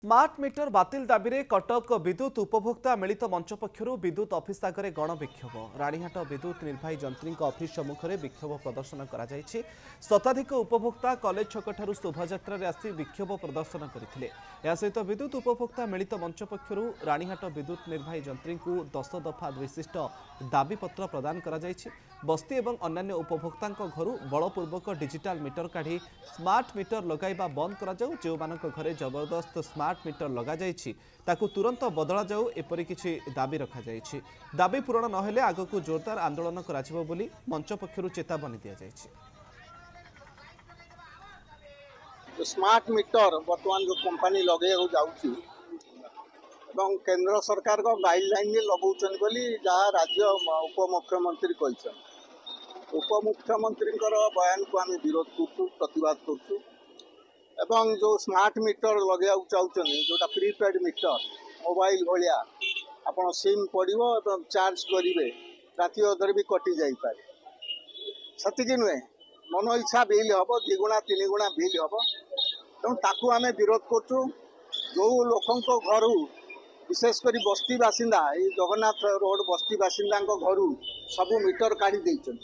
Smart meter बातिल दाबी में कटक विद्युत उपभोक्ता मिलित मंच पक्षर विद्युत ऑफिस आगे गणविक्षोभ राणीहाट विद्युत निर्वाही जंत्री ऑफिस सम्मुखें विक्षोभ प्रदर्शन कर शताधिक उपभोक्ता कॉलेज छक शोभायात्रा आसी विक्षोभ प्रदर्शन करते सहित विद्युत उपभोक्ता मिलित मंच पक्षर राणीहाट विद्युत निर्वाही जंत्री को 10 दफा विशिष्ट दाबीपत्र प्रदान कर बस्ती और अन्य उपभोक्ता घर बलपूर्वक डिजिटाल मीटर काढ़ी स्मार्ट मीटर लगाइबा बंद करा जाऊ जो मानक घरे जबरदस्त स्मार्ट मीटर लगा जाइछि ताकू तुरंत बदला जाऊ एपरि किछि दाबी रखा जाइछि। दाबी पूरण नहेले आगकू जोरदार आंदोलन कराजिबो बोली मंच पक्षरु चेतावनी दिया जाइछि। स्मार्ट मीटर वर्तमान जो कंपनी लगे जाउछि एवं केंद्र सरकार को गाइडलाइन में लगौछन बोली जहाँ राज्य उपमुख्यमंत्री कहछन उपमुख्यमंत्री बयान को आम विरोध करछु प्रतिवाद करछु एवं जो स्मार्ट मीटर लगे चाहूँ जोटा प्रीपेड मीटर मोबाइल भाया आपन सिम पड़ो और चार्ज करेंगे राति अधर भी कटि जापे से नुहे मन इच्छा बिल हम 2 गुणा 3 गुणा बिल हम तेणु ताकू आम विरोध करछु जो लोकों घर विशेषकर बस्ती बासिंदा ये जगन्नाथ रोड बस्ती बासिंदा घर सबू मीटर काढ़ी देइछन